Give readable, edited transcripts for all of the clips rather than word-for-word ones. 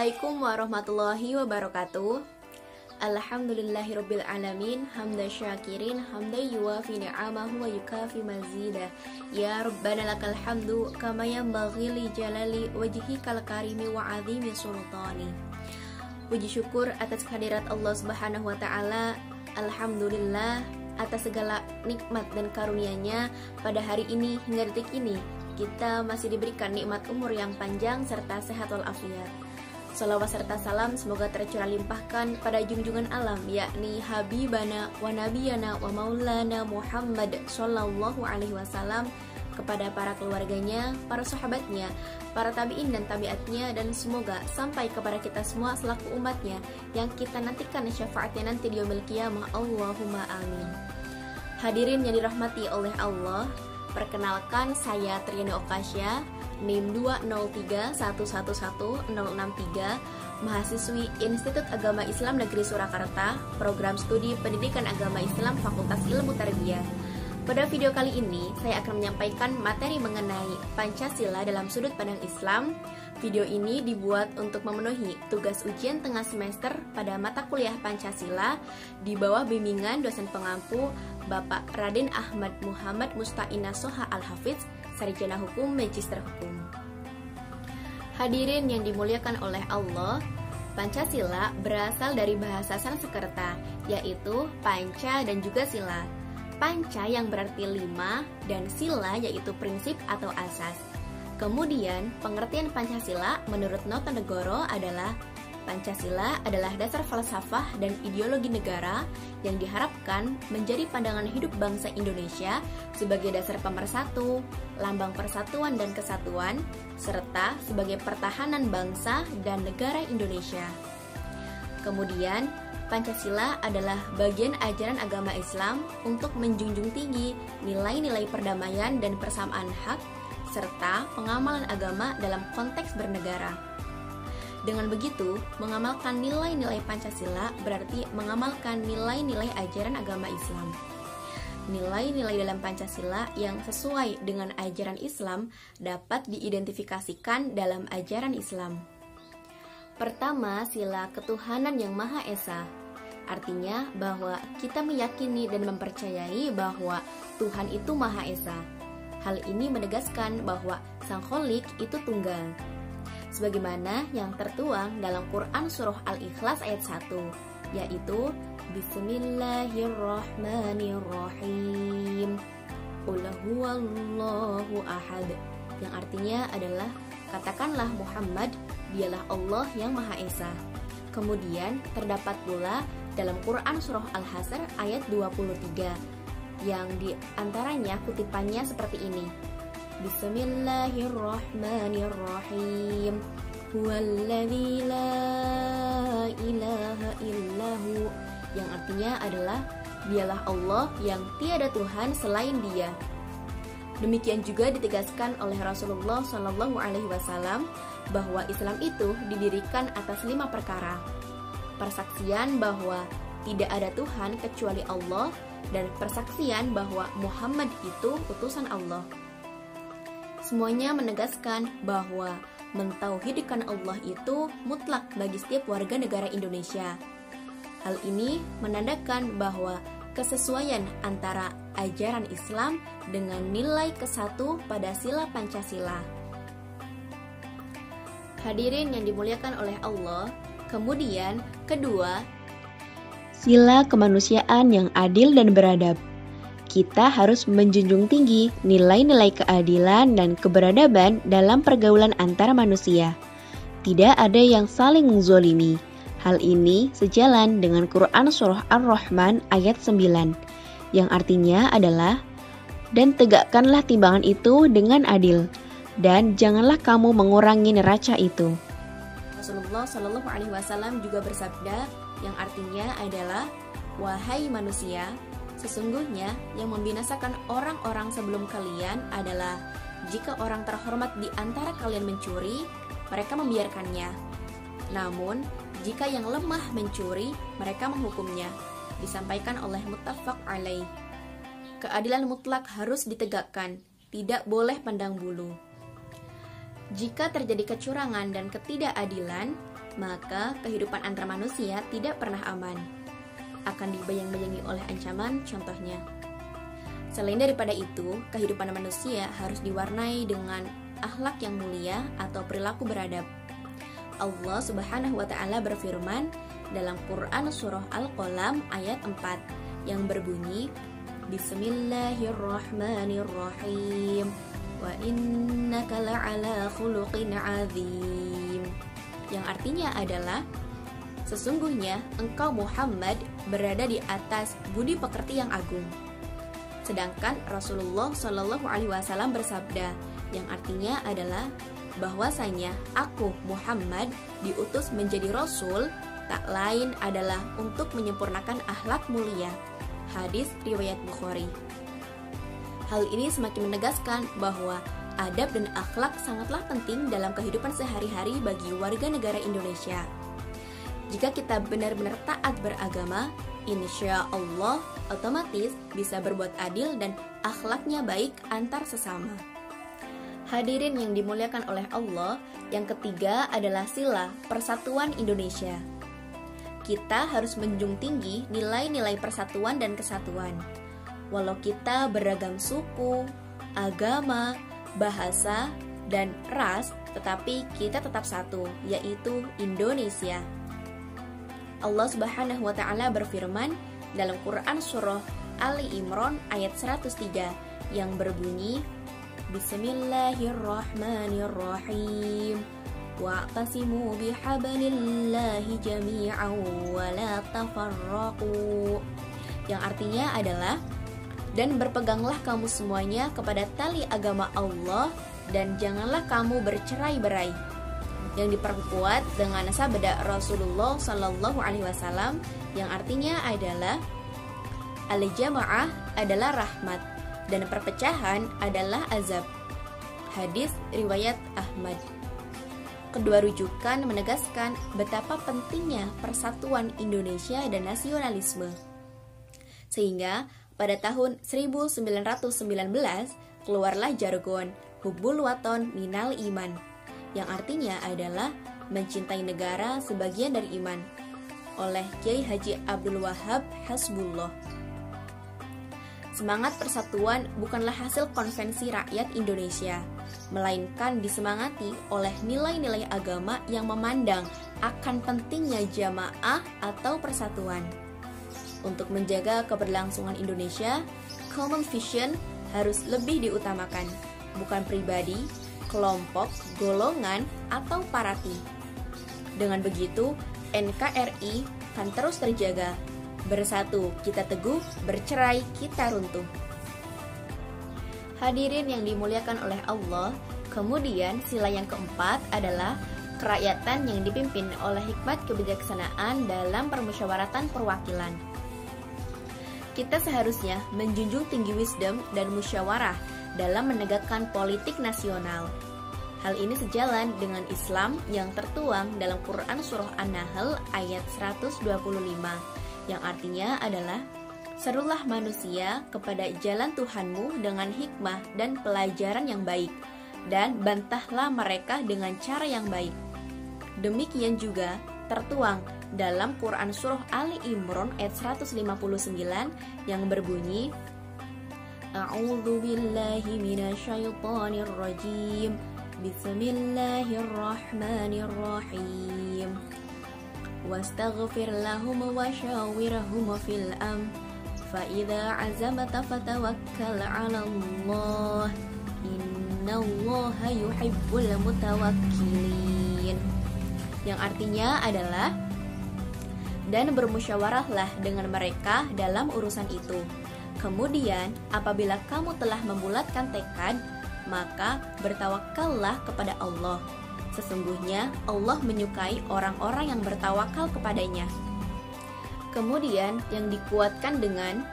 Assalamualaikum warahmatullahi wabarakatuh. Alhamdulillahirabbil alamin, hamdan syakirin, hamdan yuwafi ni'amahu wa yukafi mazidah. Ya Rabbana lakal hamdu kama yanbaghi li jalali wajhikal karimi wa 'azimi sultani. Puji syukur atas kehadirat Allah Subhanahu wa taala. Alhamdulillah atas segala nikmat dan karunia-Nya pada hari ini hingga detik ini. Kita masih diberikan nikmat umur yang panjang serta sehat walafiat. Salawat serta salam semoga tercurah limpahkan pada junjungan alam, yakni Habibana wa Nabiyana wa Maulana Muhammad Sallallahu Alaihi Wasallam, kepada para keluarganya, para sahabatnya, para tabi'in dan tabi'atnya, dan semoga sampai kepada kita semua selaku umatnya yang kita nantikan syafaatnya nanti di yaumil qiyamah. Allahumma amin. Hadirin yang dirahmati oleh Allah, perkenalkan saya Triani Okasya, NIM 203111063, mahasiswi Institut Agama Islam Negeri Surakarta, Program Studi Pendidikan Agama Islam Fakultas Ilmu Tarbiyah. Pada video kali ini, saya akan menyampaikan materi mengenai Pancasila dalam sudut pandang Islam. Video ini dibuat untuk memenuhi tugas ujian tengah semester pada mata kuliah Pancasila di bawah bimbingan dosen pengampu Bapak Raden Ahmad Muhammad Musta'ina Soha Al-Hafidz, Sarjana Hukum Magister Hukum. Hadirin yang dimuliakan oleh Allah, Pancasila berasal dari bahasa Sanskerta, yaitu panca dan juga sila. Panca yang berarti 5 dan sila yaitu prinsip atau asas. Kemudian, pengertian Pancasila menurut Notonegoro adalah Pancasila adalah dasar falsafah dan ideologi negara yang diharapkan menjadi pandangan hidup bangsa Indonesia sebagai dasar pemersatu, lambang persatuan dan kesatuan, serta sebagai pertahanan bangsa dan negara Indonesia. Kemudian, Pancasila adalah bagian ajaran agama Islam untuk menjunjung tinggi nilai-nilai perdamaian dan persamaan hak, serta pengamalan agama dalam konteks bernegara. Dengan begitu, mengamalkan nilai-nilai Pancasila berarti mengamalkan nilai-nilai ajaran agama Islam. Nilai-nilai dalam Pancasila yang sesuai dengan ajaran Islam dapat diidentifikasikan dalam ajaran Islam. Pertama, sila ketuhanan yang Maha Esa. Artinya bahwa kita meyakini dan mempercayai bahwa Tuhan itu Maha Esa. Hal ini menegaskan bahwa Sang Kholik itu tunggal. Sebagaimana yang tertuang dalam Quran Surah Al-Ikhlas ayat 1, yaitu Bismillahirrahmanirrahim, Qul huwallahu ahad, yang artinya adalah katakanlah Muhammad, dialah Allah yang Maha Esa. Kemudian terdapat pula dalam Quran Surah Al-Hasr ayat 23, yang diantaranya kutipannya seperti ini. Bismillahirrahmanirrahim, Huwallazi la ilaha illahu, yang artinya adalah dialah Allah yang tiada Tuhan selain Dia. Demikian juga ditegaskan oleh Rasulullah Shallallahu Alaihi Wasallam bahwa Islam itu didirikan atas 5 perkara: persaksian bahwa tidak ada Tuhan kecuali Allah, dan persaksian bahwa Muhammad itu utusan Allah. Semuanya menegaskan bahwa mentauhidkan Allah itu mutlak bagi setiap warga negara Indonesia. Hal ini menandakan bahwa kesesuaian antara ajaran Islam dengan nilai kesatu pada sila Pancasila. Hadirin yang dimuliakan oleh Allah, kemudian kedua, sila kemanusiaan yang adil dan beradab. Kita harus menjunjung tinggi nilai-nilai keadilan dan keberadaban dalam pergaulan antara manusia. Tidak ada yang saling menzolimi. Hal ini sejalan dengan Quran Surah Ar-Rahman ayat 9, yang artinya adalah, dan tegakkanlah timbangan itu dengan adil, dan janganlah kamu mengurangi neraca itu. Rasulullah Shallallahu Alaihi Wasallam juga bersabda, yang artinya adalah, wahai manusia, sesungguhnya yang membinasakan orang-orang sebelum kalian adalah jika orang terhormat di antara kalian mencuri, mereka membiarkannya. Namun, jika yang lemah mencuri, mereka menghukumnya. Disampaikan oleh Muttafaq alaih. Keadilan mutlak harus ditegakkan, tidak boleh pandang bulu. Jika terjadi kecurangan dan ketidakadilan, maka kehidupan antar manusia tidak pernah aman. Akan dibayang-bayangi oleh ancaman, contohnya. Selain daripada itu, kehidupan manusia harus diwarnai dengan akhlak yang mulia atau perilaku beradab. Allah Subhanahu wa Ta'ala berfirman dalam Quran Surah Al-Qalam ayat 4 yang berbunyi, Bismillahirrahmanirrahim, wa innaka la'ala khuluqin azim, yang artinya adalah sesungguhnya engkau Muhammad berada di atas budi pekerti yang agung. Sedangkan Rasulullah Shallallahu Alaihi Wasallam bersabda, yang artinya adalah bahwasanya aku Muhammad diutus menjadi Rasul, tak lain adalah untuk menyempurnakan akhlak mulia. Hadis riwayat Bukhari. Hal ini semakin menegaskan bahwa adab dan akhlak sangatlah penting dalam kehidupan sehari-hari bagi warga negara Indonesia. Jika kita benar-benar taat beragama, insya Allah otomatis bisa berbuat adil dan akhlaknya baik antar sesama. Hadirin yang dimuliakan oleh Allah, yang ketiga adalah sila persatuan Indonesia. Kita harus menjunjung tinggi nilai-nilai persatuan dan kesatuan. Walau kita beragam suku, agama, bahasa, dan ras, tetapi kita tetap satu, yaitu Indonesia. Allah Subhanahu wa Ta'ala berfirman dalam Quran Surah Ali Imran ayat 103 yang berbunyi, Bismillahirrahmanirrahim, wa'tasimu bihablillahi jami'an wa la tafarraqu, yang artinya adalah, dan berpeganglah kamu semuanya kepada tali agama Allah dan janganlah kamu bercerai-berai, yang diperkuat dengan sabda Rasulullah Sallallahu Alaihi Wasallam yang artinya adalah al-jamaah adalah rahmat dan perpecahan adalah azab. Hadis riwayat Ahmad. Kedua rujukan menegaskan betapa pentingnya persatuan Indonesia dan nasionalisme. Sehingga pada tahun 1919 keluarlah jargon Hubbul Waton Minal Iman, yang artinya adalah mencintai negara sebagian dari iman, oleh Kiai Haji Abdul Wahab Hasbullah. Semangat persatuan bukanlah hasil konvensi rakyat Indonesia, melainkan disemangati oleh nilai-nilai agama yang memandang akan pentingnya jamaah atau persatuan. Untuk menjaga keberlangsungan Indonesia, common vision harus lebih diutamakan, bukan pribadi, kelompok, golongan, atau parati. Dengan begitu, NKRI akan terus terjaga. Bersatu kita teguh, bercerai kita runtuh. Hadirin yang dimuliakan oleh Allah, kemudian sila yang keempat adalah kerakyatan yang dipimpin oleh hikmat kebijaksanaan dalam permusyawaratan perwakilan. Kita seharusnya menjunjung tinggi wisdom dan musyawarah dalam menegakkan politik nasional. Hal ini sejalan dengan Islam yang tertuang dalam Quran Surah An-Nahl ayat 125, yang artinya adalah, serulah manusia kepada jalan Tuhanmu dengan hikmah dan pelajaran yang baik, dan bantahlah mereka dengan cara yang baik. Demikian juga tertuang dalam Quran Surah Ali Imran ayat 159 yang berbunyi, A'udzu billahi minasyaitonir rajim. Bismillahirrahmanirrahim. Wastaghfir lahum wa syawirhum fil amr fa idza azamta fatawakkal 'ala Allah innallaha yuhibbul mutawakkilin, yang artinya adalah, dan bermusyawarahlah dengan mereka dalam urusan itu. Kemudian apabila kamu telah membulatkan tekad, maka bertawakallah kepada Allah. Sesungguhnya Allah menyukai orang-orang yang bertawakal kepadanya. Kemudian yang dikuatkan dengan,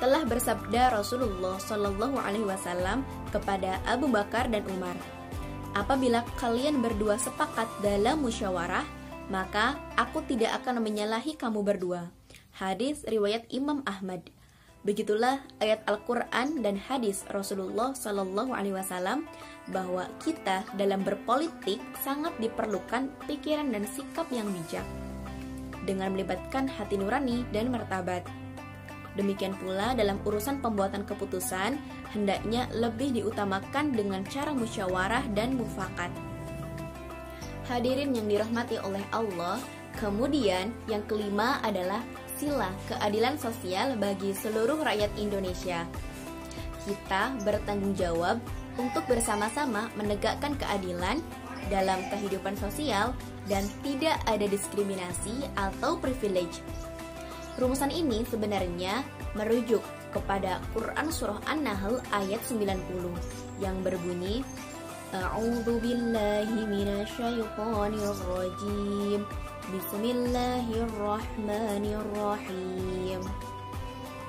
telah bersabda Rasulullah Shallallahu Alaihi Wasallam kepada Abu Bakar dan Umar, apabila kalian berdua sepakat dalam musyawarah, maka aku tidak akan menyalahi kamu berdua. Hadis riwayat Imam Ahmad. Begitulah ayat Al-Quran dan hadis Rasulullah Shallallahu Alaihi Wasallam bahwa kita dalam berpolitik sangat diperlukan pikiran dan sikap yang bijak dengan melibatkan hati nurani dan martabat. Demikian pula dalam urusan pembuatan keputusan hendaknya lebih diutamakan dengan cara musyawarah dan mufakat. Hadirin yang dirahmati oleh Allah, kemudian yang kelima adalah sila keadilan sosial bagi seluruh rakyat Indonesia. Kita bertanggung jawab untuk bersama-sama menegakkan keadilan dalam kehidupan sosial dan tidak ada diskriminasi atau privilege. Rumusan ini sebenarnya merujuk kepada Quran Surah An-Nahl ayat 90 yang berbunyi A'udzu billahi minasyaitonir rajim. Bismillahirrahmanirrahim.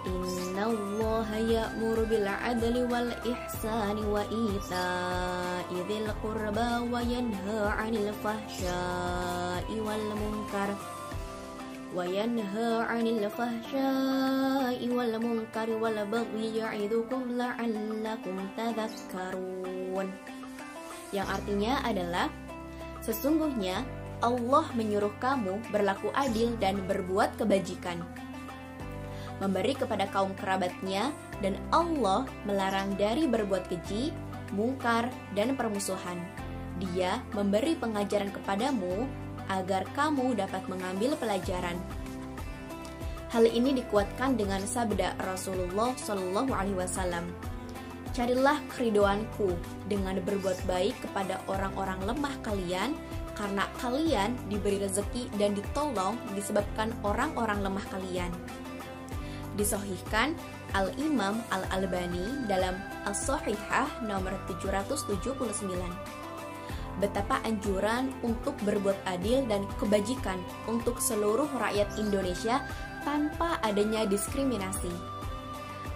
Innallaha ya'muru bil 'adli wal ihsani wa ita'i dzil qurba wa yanha 'anil fahsya'i wal munkar wal baghi ya'idukum la'allakum tadhakkarun. Yang artinya adalah sesungguhnya Allah menyuruh kamu berlaku adil dan berbuat kebajikan, memberi kepada kaum kerabatnya, dan Allah melarang dari berbuat keji, mungkar, dan permusuhan. Dia memberi pengajaran kepadamu agar kamu dapat mengambil pelajaran. Hal ini dikuatkan dengan sabda Rasulullah Shallallahu Alaihi Wasallam, carilah keridoanku dengan berbuat baik kepada orang-orang lemah kalian, karena kalian diberi rezeki dan ditolong disebabkan orang-orang lemah kalian. Disahihkan Al-Imam Al-Albani dalam As-Sahihah nomor 779. Betapa anjuran untuk berbuat adil dan kebajikan untuk seluruh rakyat Indonesia tanpa adanya diskriminasi.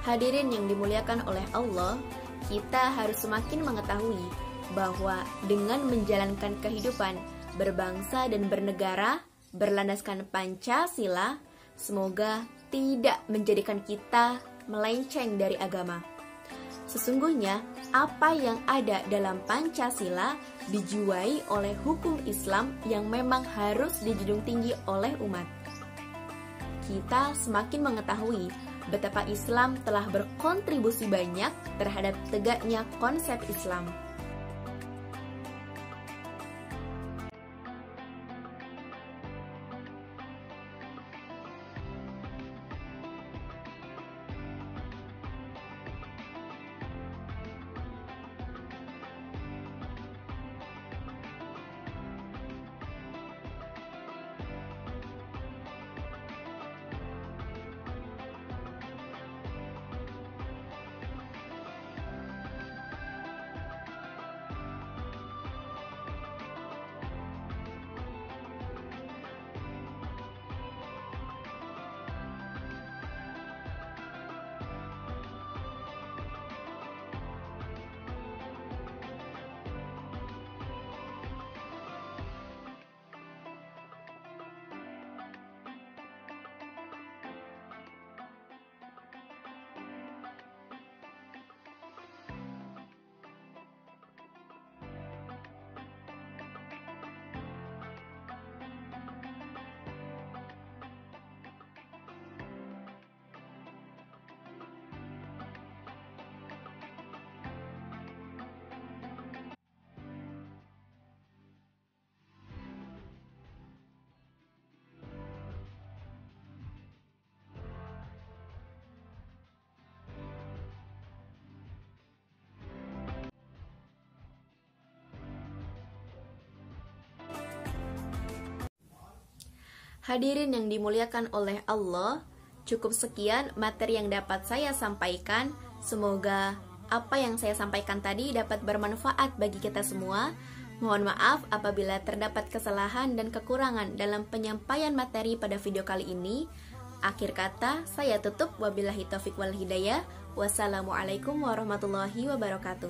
Hadirin yang dimuliakan oleh Allah, kita harus semakin mengetahui bahwa dengan menjalankan kehidupan berbangsa dan bernegara berlandaskan Pancasila, semoga tidak menjadikan kita melenceng dari agama. Sesungguhnya, apa yang ada dalam Pancasila dijiwai oleh hukum Islam yang memang harus dijunjung tinggi oleh umat. Kita semakin mengetahui betapa Islam telah berkontribusi banyak terhadap tegaknya konsep Islam. Hadirin yang dimuliakan oleh Allah, cukup sekian materi yang dapat saya sampaikan. Semoga apa yang saya sampaikan tadi dapat bermanfaat bagi kita semua. Mohon maaf apabila terdapat kesalahan dan kekurangan dalam penyampaian materi pada video kali ini. Akhir kata, saya tutup. Wabillahi taufiq wal hidayah. Wassalamualaikum warahmatullahi wabarakatuh.